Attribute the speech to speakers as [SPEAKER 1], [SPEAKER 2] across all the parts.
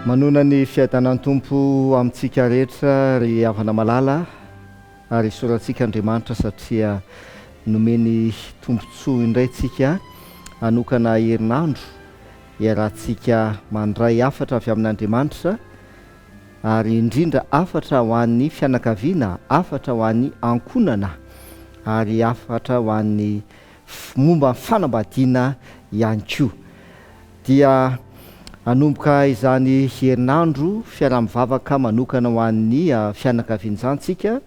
[SPEAKER 1] Manona ny fiadanan'ny tompo amintsika rehetra ry havana malala ary sorantsika Andriamanitra satria nomeny tompontsoa indray tsika hanokana herinandro iarahantsika mandray afatra avy amin'Andriamanitra ary indrindra afatra ho an'ny fianakaviana, afatra ho an'ny ankonana ary afatra ho an'ny momba fanambadiana ihany koa. Dia hanomboka izany herinandro fiaraha-mivavaka manokana ho an'ny fianakaviana izany tsika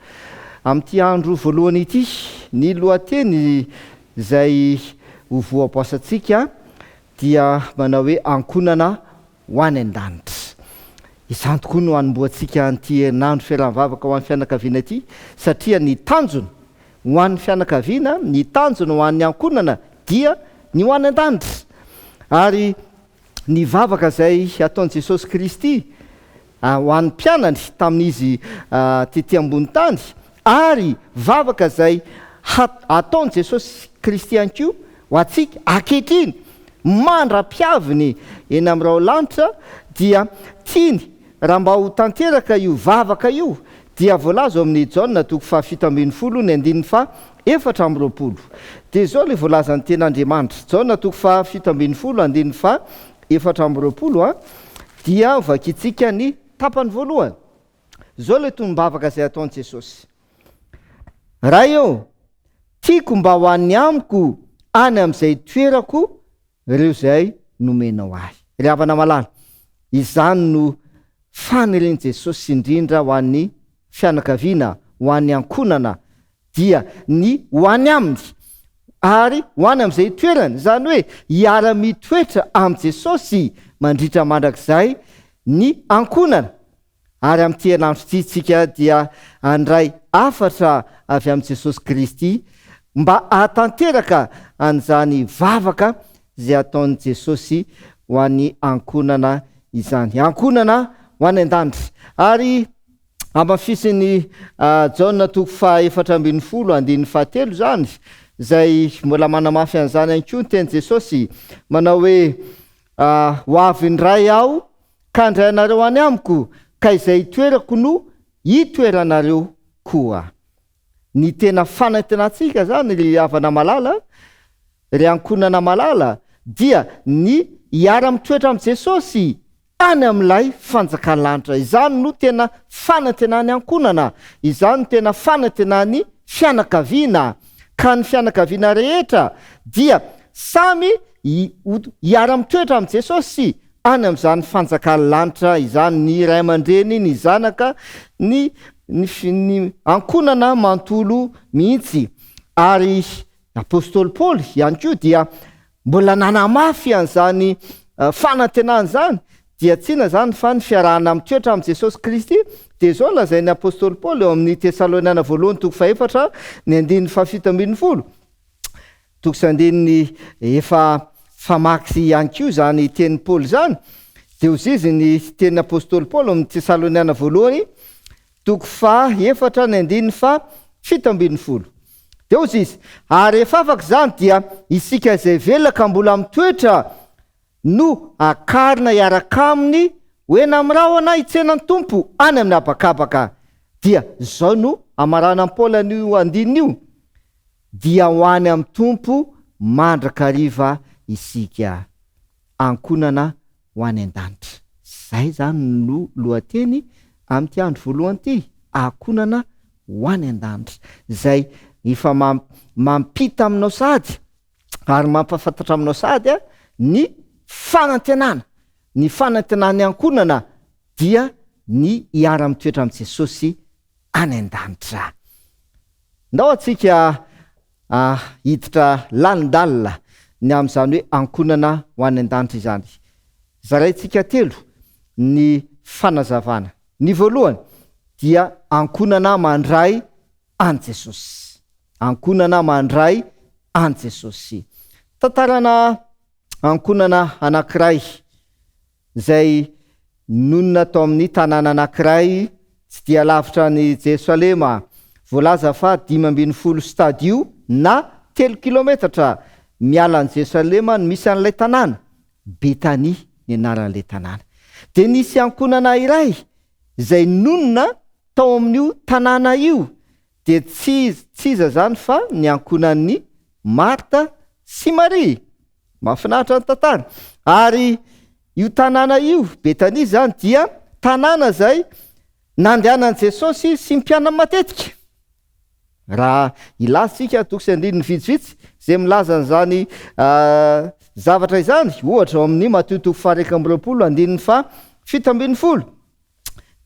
[SPEAKER 1] amin'ity andro voalohany ity. Ny lohateny izay ho voaboasantsika dia manao hoe ankonana ho any an-danitra. Izany tokoa no hanomboantsika an'ity herinandro fiaraha-mivavaka ho an'ny fianakaviana ity satria ny tanjony ho an'ny fianakaviana, ny tanjony ho an'ny ankonana dia ny ho any an-danitra. Ary ny vavaka izay ataon'i Jesosy Kristy ho an'ny mpianany tamin'izy tetỳ ambony tany ary vavaka izay ataon'i Jesosy Kristy ihany koa ho antsika ankehitriny mandra-piaviny eny amin'irao lanitra dia tiany raha mba ho tanteraka io vavaka io dia voalaza ao amin'ny Jaona 7:4-20. Dia izao ilay voalaza ny ten'Andriamanitra. Jaona 7:4-20 dia vakitsika ny tapany voalohany. Izao ilay tombavaka izay ataon'i Jesosy. Raha eo, tiako mba ho an'ny amiko any amin'izay toerako ireo izay nomenao ahy. Ry havana malala, izany no faneren'i Jesosy indrindra ho an'ny fianakaviana, ho an'ny ankonana dia ny ho any aminy ary ho any amin'izay toerany, izany hoe hiara-mitoetra amin'i Jesosy mandritra mandrakizay ny ankonana. Ary amin'ity herinandro ity tsika dia handray afatra avy amin'i Jesosy Kristy mba hatanteraka an'izany vavaka izay ataon'i Jesosy ho an'ny ankonana izany. Ankonana ho any an-danitra. Ary ambafisiny Jaona 4:7 zany, izay mbola manamafy an'izany ihany koa ny tenin'i Jesosy, manao hoe ho avy indray aho ka handray anareo any amiko, ka izay toerako no hitoeranareo koa. Ny tena fanantenantsika zany ry havana malala, ry ankonana malala, dia ny hiara-mitoetra amin'i Jesosy any amin'ilay fanjakana lanitra. Izany no tena fanantenany ankonana, izany no tena fanantenany fianakaviana. Ka ny fianakaviana rehetra dia samy hiara-mitoetra amin'i Jesosy any amin'izany fanjakana lanitra izany, ny ray aman-dreny, ny zanaka, ny ankonana mantolo mihitsy. Ary apôstôly Paoly ihany koa dia mbola nanamafy an'izany fanantenana izany, dia tsyna zany fa ny fiarahana mitoetra amin'i Jesosy Kristy. Dia izao lazain'ny apôstôly Paoly eo amin'ny Tesaloniana voalohany 4:17. Tokosandiny efa famaky ihany koa zany teny Paoly zany. Dia hozy izy ny teny apôstôly Paoly amin'ny Tesaloniana voalohany 4:17. Dia hozy izy, ary rehefa afaka zany dia isika izay velaka mbola mitoetra no akarina hiaraka aminy hoe namiraho anay hitsenan'ny tompo any amin'ny habakabaka. Dia zao no amarana Paoly an'io andininy io, dia ho any amin'ny tompo mandrakariva isika, ankonana ho any an-danitra. Zay zany no lohateny amin'ity andro voalohany ity, ankonana ho any an-danitra, zay efa mampita aminao sady ary mampafantatra aminao sady ny fanantenana, ny fanantenany ankonana dia ny hiara-mitoetra amin'i Jesosy any an-danitra. Ndao atsika hiditra lanindalina ny amin'izany hoe ankonana ho any an-danitra izany. Zaraintsika telo ny fanazavana. Ny voalohany dia ankonana mandray any Jesosy. Ankonana mandray any Jesosy. Tantarana ankonana anankiray izay nonina tao amin'ny tanàna anankiray tsy dia lavitra ny Jerosalema. Voalaza fa 5 stadio na 3 kilometatra miala ny Jerosalema no misy an'ilay tanàna. Betania ny anaran'ilay tanàna. Dia nisy ankonana iray izay nonona tao amin'io tanàna io. Dia tsy iza zany fa ny ankonan'ny Marta sy Maria. Mahafinaritra ny tantara. Ary io tanàna io, Betania zany, dia tanàna zay nandehanan Jesosy sy mpiana matetika. Raha ilaza sika tokosy andininy vitsivitsy zay milaza n'izany zavatra izany, ohatra ao amin'ny Mateo 7:17,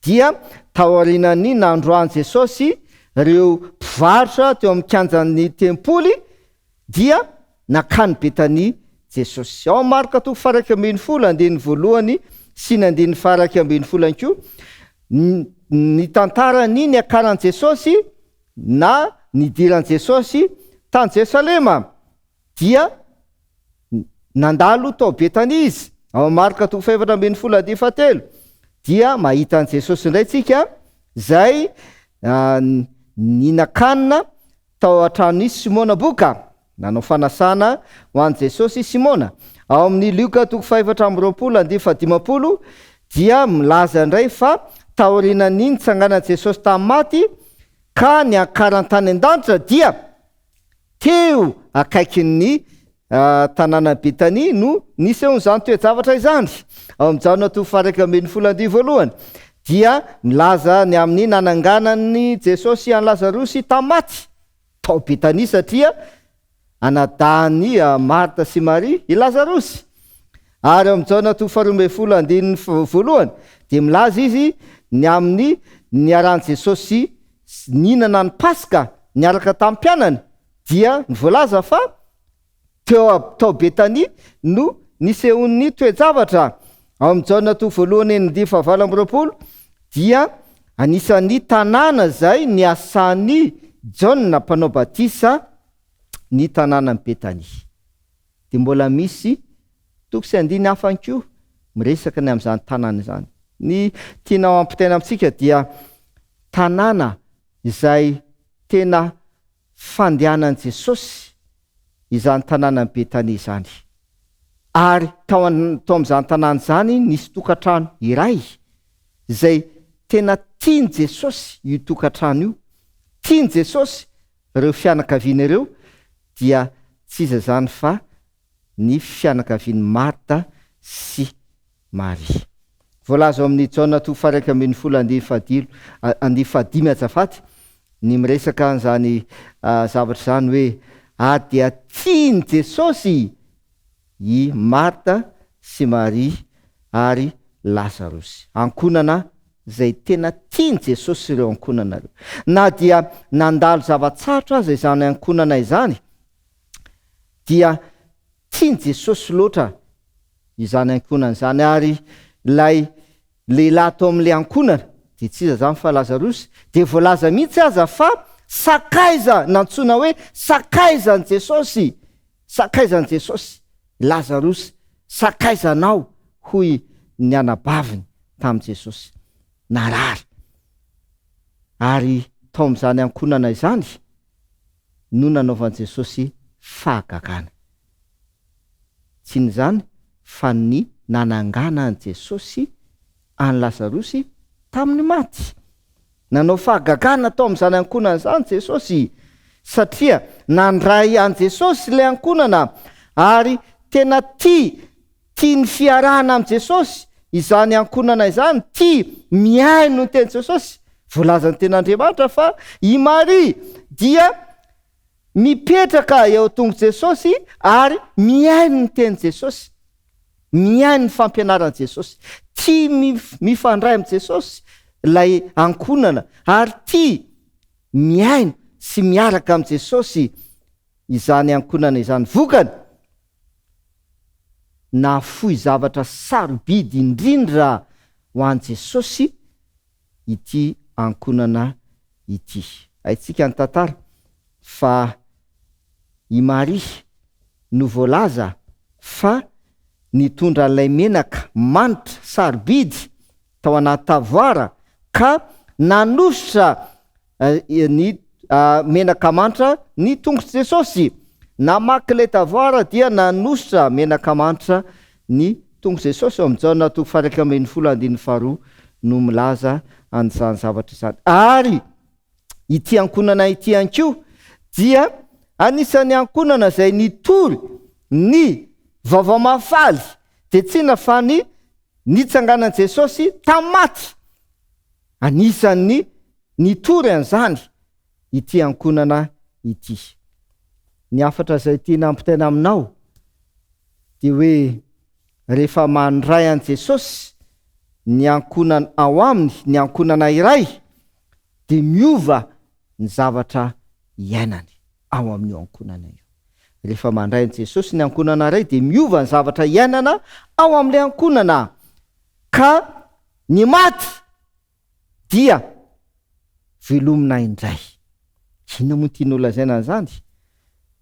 [SPEAKER 1] dia taorian'ny nandroany Jesosy ireo mpivarotra teo amin'ny kianjan'ny tempoly, dia nakany Betania Jesosy. Ao Marka 2:1 sy 2:1 koa, ny tantarany ny akaran Jesosy na nidiran Jesosy tany Jerusalema, dia nandalo tao Betania izy. Ao Marka 2:17 dia mahita an Jesosy indray tsika zay ninakanina tao an-tranon'i Simona Boka, nanao fanasana ho an Jesosy Simona. Ao amin'ny Luka 4:20 dia milaza indray fa taorianany nitsanganan Jesosy tamin'ny maty ka ny ankaran-tany an-danitra dia teo akaikin'ny tanàna Betania no nisy eo n'izany toe-javatra izany. Ao amin'ny Jana 1:12 dia milaza ny amin'ny nananganany Jesosy an Lazarosy tamin'ny maty tao Betania, satria anadahany Marta sy Maria i Lazarosy. Ary ao amin'ny Jana 2:12 dia milaza izy ny amin'ny niaran Jesosy nihinana ny Paska niaraka tamin'ny mpianany, dia nivoalaza fa tao Betania no nisehon'ny toe-javatra. Ao amin'ny Jana 2:20 dia anisan'ny tanàna zay niasan'ny Jaona mpanao batisa ny tanàna Betania. Dia mbola misy tokosy andiny hafa koa miresaka ny amin'izany tanàna izany. Ny tiana ampitaina amintsika dia tanàna izay tena fandehanan Jesosy izany tanàna Betania izany. Ary tao amin'izany tanàna izany nisy tokantrano iray izay tena tiany Jesosy io tokantrano io. Tiany Jesosy ireo fianakaviana ireo, dia tsy iza zany fa ny fianakavian'ny Marta sy Maria. Voalaza ao amin'ny Jana 2:15 ny miresaka an'izany zavatra izany hoe dia tiany Jesosy i Marta sy Maria ary Lazarosy. Ankonana zay tena tiany Jesosy ireo ankonana ireo. Na dia nandalo zava-tsarotra aza izany ankonana izany, dia tiany Jesosy loatra izany ankonana izany. Ary ilay lehilahy tao amin'ilay ankonana dia tsy iza zany fa Lazarosy, dia voalaza mihitsy aza fa sakaiza, nantsona hoe sakaizan Jesosy, sakaizan Jesosy Lazarosy, sakaizanao hoy ny anabaviny tamin'i Jesosy, narary. Ary tao amin'izany ankonana izany no nanaovan'i Jesosy fahagagana. Tsy ny zany fa ny nanangana an Jesosy an Lazarosy tamin'ny maty. Nanao fahagagana tao amin'izany ankonana izany Jesosy, satria nandray an Jesosy ilay ankonana, ary tena tiany fiarahana am Jesosy izany ankonana izany, miaino ny teny Jesosy. Voalazany ten'Andriamanitra fa i Maria dia mipetraka eo tongo Jesosy ary miaino ny teny Jesosy, miaino ny fampianaran Jesosy, mifandray am Jesosy lay ankonana, ary miaino sy miaraka am Jesosy izany ankonana izany. Vokany nafoy zavatra sarobidy indrindra ho an Jesosy ity ankonana ity. Haitsika ny tantara fa i Maria no voalaza fa nitondra ilay menaka manitra sarobidy tao anaty tavoara, ka nanositra ny menaka manitra ny tongotra Jesosy. Namaky ilay tavoara dia nanositra menaka manitra ny tonga Jesosy amin'izao toko 1:12 no milaza an'izany zavatra izany. Ary ity ankonana ity ihany koa dia anisan'ny ankonana izay nitory ny vaovao mahafaly dia tsy inona fa ny nitsanganan Jesosy tamaty. Anisan'ny nitory an'izany ity ankonana ity. Ny afatra izay tiana ampitaina aminao dia hoe rehefa mandray an Jesosy ny ankonana ao aminy, ny ankonana iray, dia miova ny zavatra iainany ao amin'io ankonana io. Rehefa mandray an Jesosy ny ankonana iray dia miova ny zavatra iainana ao amin'ilay ankonana. Ka ny maty dia velomina indray. Inona moa tiana ho lazaina an'izany?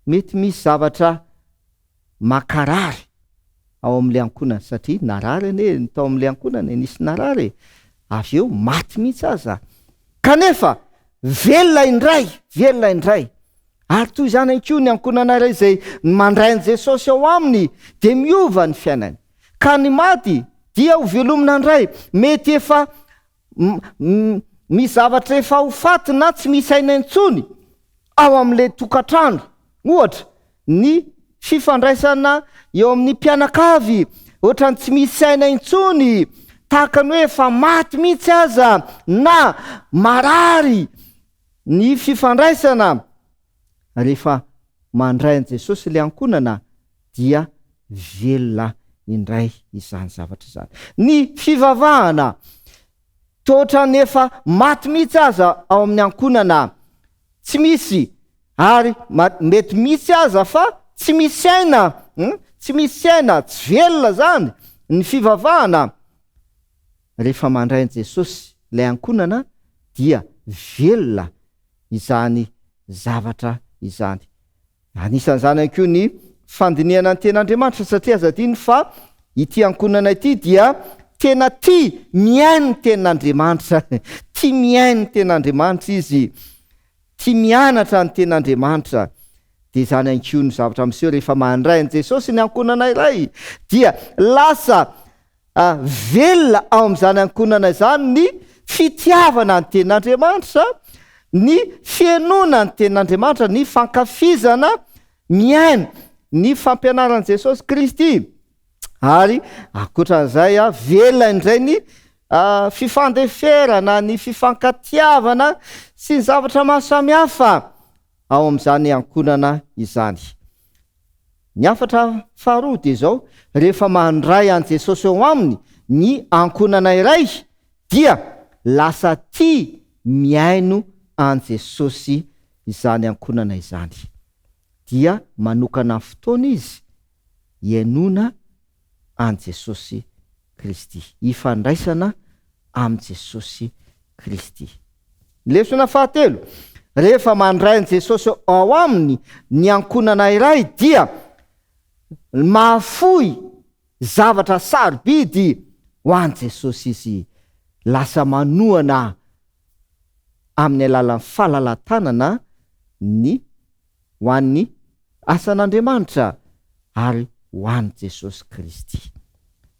[SPEAKER 1] Mety misy zavatra makarary ao amin'ilay ankonana, satria narary ane tao amin'ilay ankonana, nisy narary, avy eo maty mihitsy aza. Kanefa velona indray. Ary toy izany ihany koa ny ankonana iray izay mandray an Jesosy ao aminy dia miova ny fiainany. Ka ny maty dia ho velomina indray. Mety efa misy zavatra efa ho faty na tsy misy aina intsony ao amin'ilay tokantrano. Ohatra, ny fifandraisana eo amin'ny mpianakavy, ohatrany tsy misy aina intsony, tahaka ny hoe efa maty mihitsy aza na marary ny fifandraisana. Rehefa mandray an Jesosy ilay ankonana dia velona indray izany zavatra izany. Ny fivavahana toa nefa maty mihitsy aza ao amin'ny ankonana, tsy misy, ary mety misy aza fa tsy misy aina, tsy velona zany ny fivavahana. Rehefa mandray an Jesosy ilay ankonana dia velona izany zavatra izany. Anisan'izany ihany koa ny fandinihana ny ten'Andriamanitra, satria aza diny fa ity ankonana ity dia tena tia miaino ny ten'Andriamanitra. Tia miaino ny ten'Andriamanitra izy, tia mianatra ny ten'Andriamanitra. Dia izany ihany koa ny zavatra miseho rehefa mandray an Jesosy ny ankonana iray dia lasa velona ao amin'izany ankonana izany ny fitiavana ny ten'Andriamanitra, ny fiainona ny ten'Andriamanitra, ny fankafizana miaino ny fampianaran Jesosy Kristy. Ary akoatran'izay velona indray ny fifandeferana, ny fifankatiavana sy ny zavatra maro samihafa ao amin'izany ankonana izany. Ny afatra faharoa dia izao, rehefa mandray an Jesosy ao aminy ny ankonana iray dia lasa tia miaino an Jesosy izany ankonana izany. Dia manokana fotoana izy hiainona an Jesosy Kristy, hifandraisana am Jesosy Kristy. Lesona fahatelo, rehefa mandray an Jesosy ao aminy ny ankonana iray dia mahafoy zavatra sarobidy ho an Jesosy izy. Lasa manohana amin'ny alalan'ny fahalalantanana ny ho an'ny asan'Andriamanitra ary ho an Jesosy Kristy.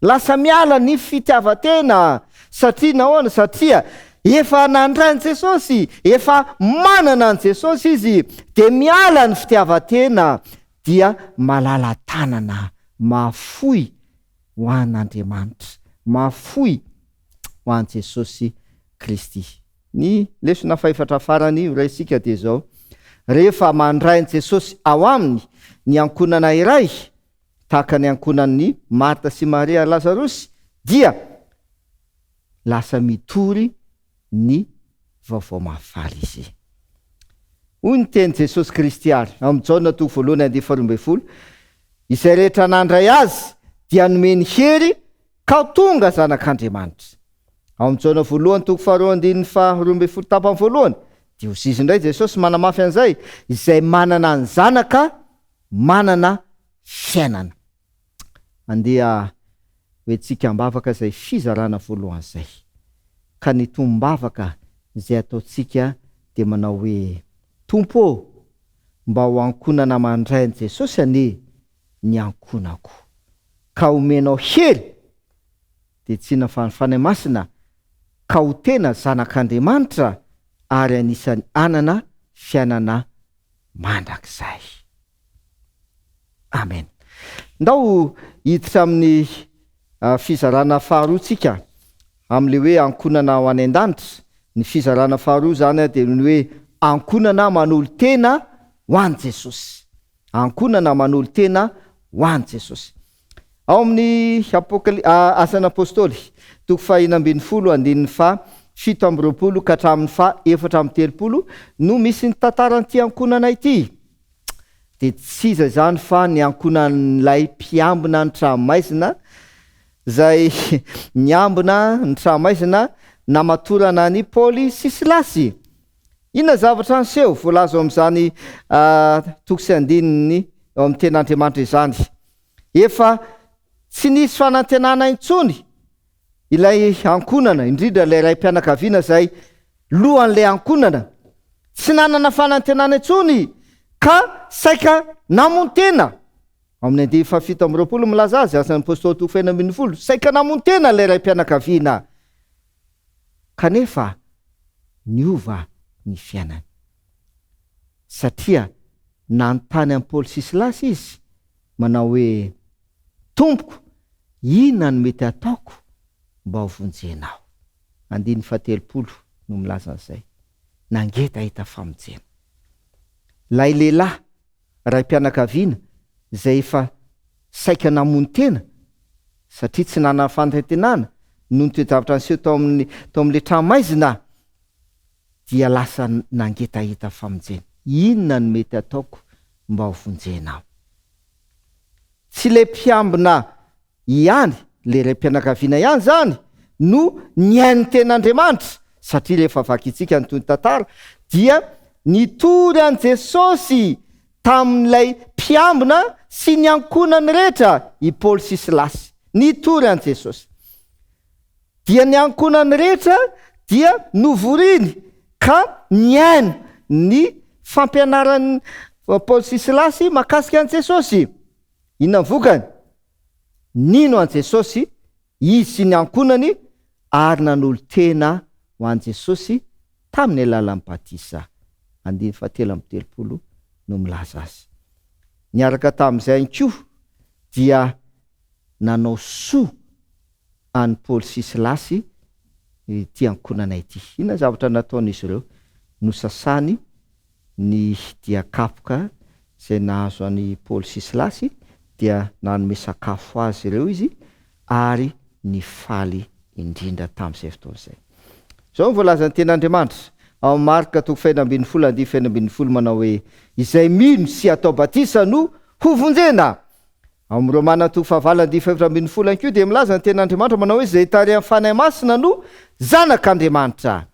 [SPEAKER 1] Lasa miala ny fitiavatena, satria nahoana? Satria efa nandray an Jesosy, efa manana an Jesosy izy, dia miala ny fitiavatena, dia malala tanana, mahafoy ho an'Andriamanitra, mahafoy ho an Jesosy Kristy. Ny lesona faefatra farany raisika dia izao, rehefa mandray an Jesosy ao aminy ny ankonana iray, tahaka ny ankonan'ny Marta sy Maria Lazarosy, dia lasa mitory ny vaovao mahafaly izy. Hoy ny teny Jesosy Kristy ary amin'ny Jaona 1:12, izay rehetra nandray azy dia nomeny hery ka tonga zanak'Andriamanitra. Amin'ny Jaona 1:2-12 tapany voalohany, dia hosizy indray Jesosy manamafy an'izay, izay manana ny zanaka manana fiainana. Andeha hoentsika ambavaka izay fizarana voalohany izay. Ka ny tombavaka izay ataontsika dia manao hoe: Tompo, mba ho ankonana mandray an Jesosy ane ny ankonako. ka omenao hery dia tsy nafanofany masina ka ho tena zanak'Andriamanitra ary anisany anana fiainana mandrakizay. Amen. Ndao hiditra amin'ny fizarana faharoa tsika amin'le hoe ankonana ho any an-danitra. Ny fizarana faharoa zany dia ny hoe ankonana manolo tena ho an' Jesosy. Ankonana manolo tena ho an' Jesosy. Ao amin'ny Asan'ny Apôstôly 2:7 ka hatramin'ny 4:30 no misy ny tantaran'ity ankonana ity. Dia tsy iza zany fa ny ankonan'ilay mpiambina ny tranomaizina zay niambina ny tranomaizina namatorana ny Paoly sy Silasy. Inona zavatra anyseho voalaza ao amin'izany 2:9 ao amin'ny ten'Andriamanitra izany. Efa tsy nisy fanantenana intsony ilay ankonana, indrindra ilay raim-pianakaviana zay lohan'ilay ankonana. Tsy nanana fanantenana intsony ka saika namony tena. Amin'ny 2:7 milaza azy, Asan'ny Apôstôly 2:20, saika namony tena ilay raim-pianakaviana. Kanefa niova ny fiainany. Satria nanontany an'i Paoly sy Silasy izy manao hoe, Tompoko, inona no mety ataoko mba ho vonjenao? 2:30 no milaza an'izay. Nangeta hita famonjena. Lay lehilahy raim-pianakaviana zay efa saika namony tena satria tsy nanana fanantenana no ny toejavatra anyseho tao amin'le tranomaizina dia lasa nangeta hita famonjena. Inona no mety ataoko mba ho vonjenao? Tsy le mpiambina ihany, le raim-pianakaviana ihany zany no niain'ny ten'Andriamanitra, satria rehefa vakitsika nytoy ny tantara dia nitory an' Jesosy tamin'ilay mpiambina sy ny ankonany rehetra i Paoly sy Silasy. Nitory an' Jesosy. Dia ny ankonany rehetra dia novoriny ka niaino ny fampianaran'ny Paoly sy Silasy mahakasika an' Jesosy. Inona vokany? Nino an' Jesosy, izy sy ny ankonany, ary nanolo tena ho an' Jesosy tamin'ny alalan'ny batisa. 2:30 no milaza azy. Niaraka tamin'izay koa dia nanao soa an'i Paoly sy Silasy ity ankonana ity. Inona zavatra nataon'izy ireo? Nosasany ny diakapoka izay nahazo an'i Paoly sy Silasy, dia nanome sakafo azy ireo izy ary nifaly indrindra tamin'izay fotoan'izay. Zao voalaza ny ten'Andriamanitra ao Marka 2:12 manao hoe, izay mino sy atao batisa no ho vonjena. Ao amin'ny Romana 2:7 koa dia milaza ny ten'Andriamanitra manao hoe, izay tarehan'ny fanahy masina no zanak'Andriamanitra.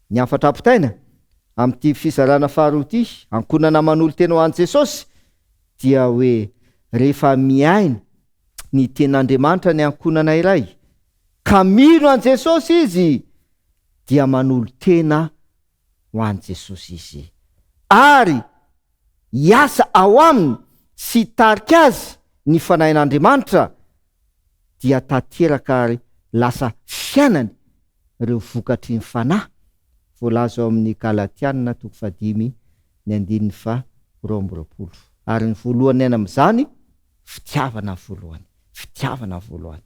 [SPEAKER 1] Ny afatrapitaina amin'ity fizarana faharoa ity, ankonana manolo tena ho an' Jesosy, dia hoe rehefa miaina ny ten'Andriamanitra ny ankonana iray ka mino an' Jesosy izy, dia manolo tena ho an' Jesosy izy, ary hiasa ao aminy sy tarika azy ny fanahin'Andriamanitra, dia tanteraka ary lasa fiainany ireo vokatry ny fanahy. Voalaza ao amin'ny Galatiana 5:20. Ary ny voalohany aina amin'izany fitiavana voalohany, fitiavana voalohany.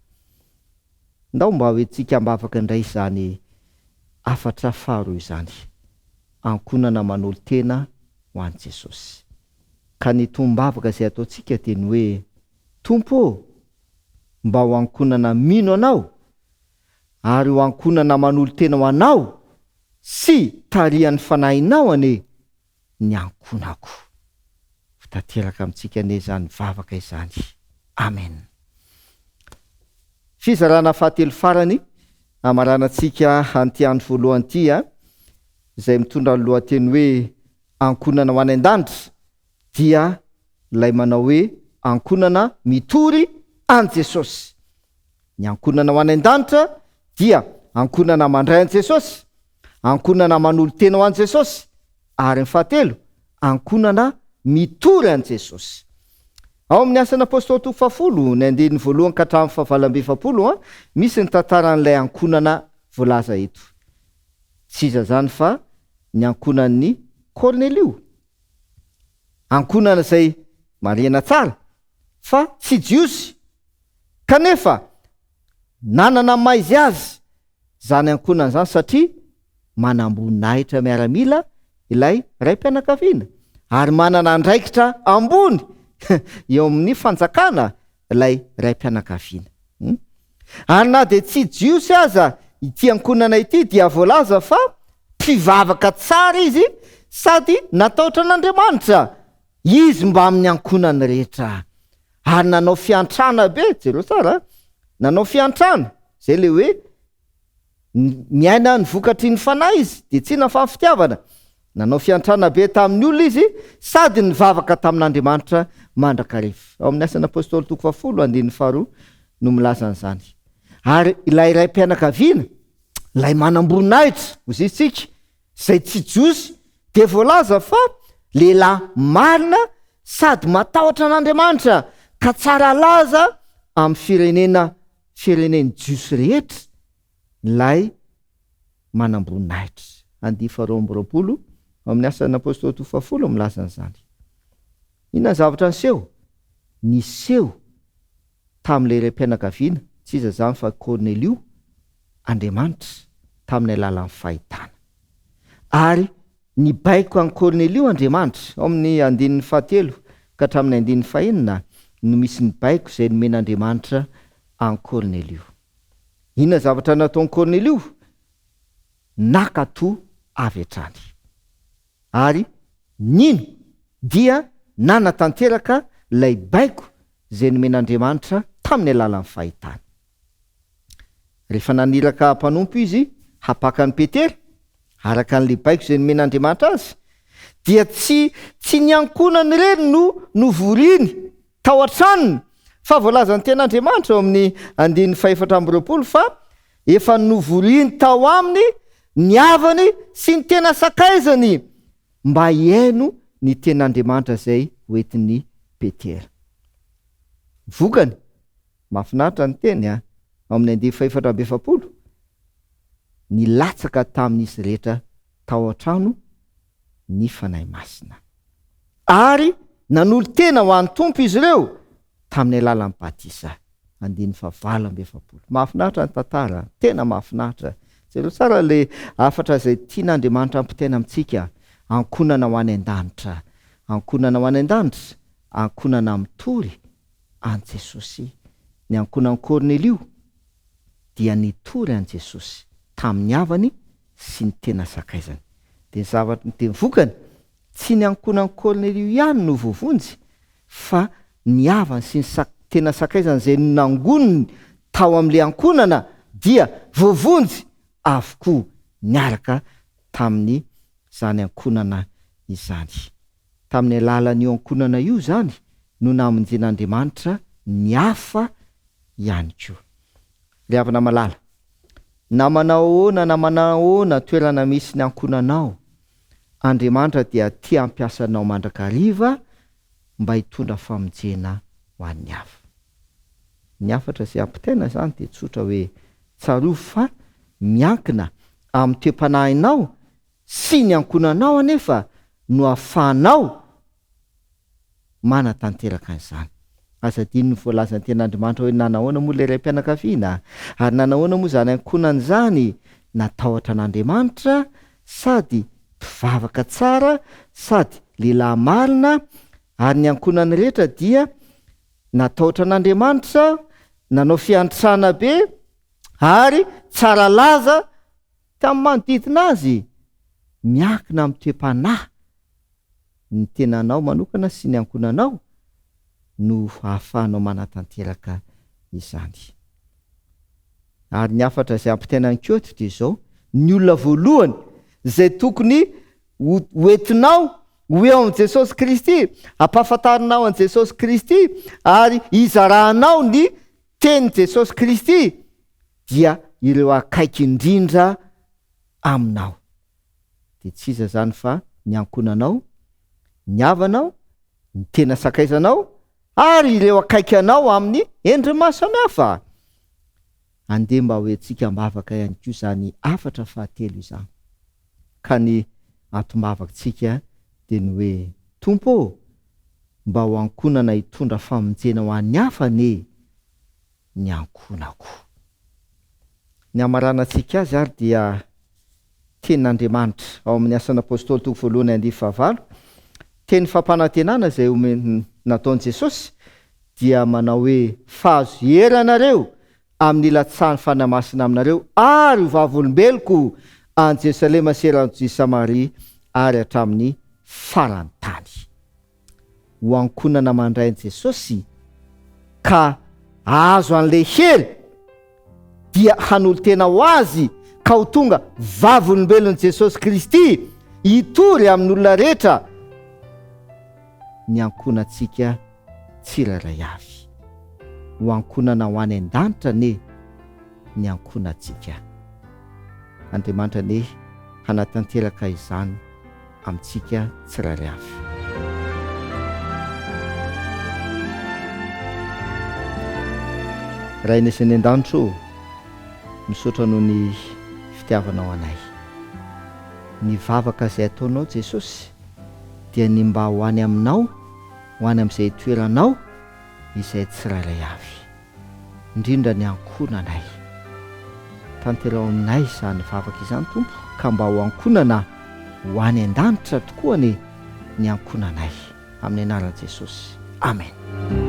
[SPEAKER 1] Ndao mba hoentsika mba afaka indray izany afatra faharoa izany, ankonana manolo tena ho an' Jesosy. Ka ny tombavaka izay ataontsika dia ny hoe, Tompo, mba ho ankonana mino anao ary ho ankonana manolo tena ho anao sy tarihan'ny fanahinao ane ny ankonako. Fitateraka amintsika ane izany vavaka izany. Amen. Fizarana fahatelo farany amaranantsika an'ity andro voalohany ity, izay mitondra ny lohateny hoe ankonana ho any an-danitra, dia ilay manao hoe ankonana mitory an' Jesosy. Ny ankonana ho any an-danitra dia ankonana mandray an' Jesosy, ankonana manolo tena ho an' Jesosy, ary ny fahatelo ankonana mitory an' Jesosy. Ao amin'ny asan'ny apôstôly toko 10 ny 1 ka hatramin'ny 20 misy ny tantaran'ilay ankonana voalaza eto. Tsy iza zany fa ny ankonan'ny Kornelio. Ankonana izay marena tsara fa tsy jiosy, kanefa nanana maizy azy zany ankonana zany satria manambonahitra miaramila ilay raim-pianakaviana ary manana andraikitra ambony eo amin'ny fanjakana ilay raim-pianakaviana. Ary na de tsy jiosy aza ity ankonana ity dia voalaza fa mpivavaka tsara izy sady nataotra an'Andriamanitra izy mba amin'ny ankonany rehetra. Ary nanao fiantrana be, jereo tsara, nanao fiantrana zay le hoe miaina ny vokatry ny fanahy izy de tsy nafa fitiavana. Nanao fiantrana be tamin'ny olona izy sady nivavaka tamin'Andriamanitra mandrakariva. Ao amin'ny asan'ny apôstôly toko 10:2 no milaza an'izany. Ary ilay raim-pianakaviana, ilay manamboninahitra ozintsika, zay tsy jiosy, de voalaza fa lehilahy marina sady matahotra an'Andriamanitra ka tsara laza amin'ny fireneny jiosy rehetra lay manamboninahitra. 2 amin'ny asan'ny apôstôly toko 10 milaza an'izany. Inona zavatra niseho? Niseho tamin'ilay raim-pianakaviana, tsy iza zany fa Kornelio, Andriamanitra tamin'ny alalan'ny fahitana. Ary nibaiko an'i Kornelio Andriamanitra. Ao amin'ny 7 ka hatramin'ny 9 no misy nibaiko izay nomen'Andriamanitra an'i Kornelio. Inona zavatra nataon'i Kornelio? Nakato avy hatrany. Ary nino dia nanatanteraka lay baiko izay nomen'Andriamanitra tamin'ny alalan'ny fahitana. Rehefa naniraka mpanompo izy hapaka ny Petera araka an'le baiko izay nomen'Andriamanitra azy, dia tsy niankonany reny no voriny tao an-tranony, fa voalaza ny ten'Andriamanitra ao amin'ny 4:20 fa efa novoriny tao aminy ny avany sy ny tena sakaizany mba hiaino ny ten'Andriamanitra zay hoentin'ny Petera. Vokany mahafinaritra ny teny ao amin'ny 4:70 nilatsaka tamin'izy rehetra tao an-trano ny fanahy masina. Ary nanolo tena ho an'ny tompo izy ireo tamin'ny alalan'ny batisa. 4:70. Mahafinaritra ny tantara, tena mahafinaritra. Zero tsara le afatra zay tian'Andriamanitra ampitena amintsika. Ankonana ho any an-danitra, ankonana ho any an-danitra, ankonana mitory an Jesosy. Ny ankonan'i Kornelio dia nitory an Jesosy tamin'ny havany sy ny tena sakaizany. De zavatra ny teny vokany, tsy ny ankonan'i Kornelio ihany no voavonjy, fa ny havany sy ny tena sakaizany zay nangoniny tao amin'le ankonana dia voavonjy avokoa niaraka tamin'ny zany ankonana izany. Tamin'ny alalan'io ankonana io zany no namonjen'Andriamanitra ny hafa ihany koa. Le havana malala, na manao ahoana toerana misy ny ankonanao, Andriamanitra dia tia ampiasanao mandrakariva mba hitondra famonjena ho an'ny hafa. Ny hafatra zay ampitaina zany de tsotra hoe tsaroa fa miankina amin'ny toe-panahinao sy ny ankonanao anefa no ahafahanao manatanteraka an'izany. Asa diny voalaza ny ten'Andriamanitra hoe nanahoana moa le raim-pianakaviana, ary nanahoana moa zany ankonana zany, natahotra an'Andriamanitra sady mpivavaka tsara sady lehilahy marina, ary ny ankonany rehetra dia natahotra an'Andriamanitra, nanao fiantrana be ary tsara laza tamin'ny manodidina azy, miankina amin'ny toe-panahy ny tenanao manokana sy ny ankonanao no ahafahanao manatanteraka izany. Ary ny hafatra zay ampitainany koto de zao, ny olona voalohany zay tokony hoentinao ho eo amin'i Jesosy Kristy, ampahafantarinao an Jesosy Kristy ary izarahanao ny teny Jesosy Kristy, dia ireo akaiky indrindra aminao. De tsy iza zany fa ny ankonanao, ny havanao, ny tena sakaizanao ary ireo akaiky anao amin'ny endry maro samihafa. Andeha mba hoe tsika mba afaka ihany koa zany afatra fahatelo izany. Ka ny atombavatsika dia ny hoe Tompo, mba ho ankonana hitondra famonjena ho an'ny hafa ne ny ankonako. Ny amaranantsika azy ary dia tenin'Andriamanitra ao amin'ny asan'ny apôstôly toko 1:15. Teny fampanantenana izay nataon'i Jesosy dia manao hoe fahazo heranareo amin'ny latsany fanamasina aminareo ary vavolombeloko any Jerusalema sy eran'ny Samaria ary hatramin'ny farany tany. Ho ankonana mandray Jesosy ka azo an'le hely dia hanolo-tena ho azy ka ho tonga vavolombelon'i Jesosy Kristy hitory amin'olona rehetra. Ny ankonantsika tsirairay avy. Ho ankonana ho any an-danitra ne ny ankonantsika. Andriamanitra ne hanatanteraka izany amintsika tsirairay avy. Raha inesany an-danitro, misaotra noho ny fitiavanao anay. Ny vavaka izay ataonao Jesosy dia ny mba ho any aminao, ho any amin'izay toeranao izay tsirairay avy. Indrindra ny ankonanay. Tanterao aminay izany vavaka izany Tompo, ka mba ho ankonana ho any an-danitra tokoa ny ankonanay. Amin'ny anaran'i Jesosy. Amen.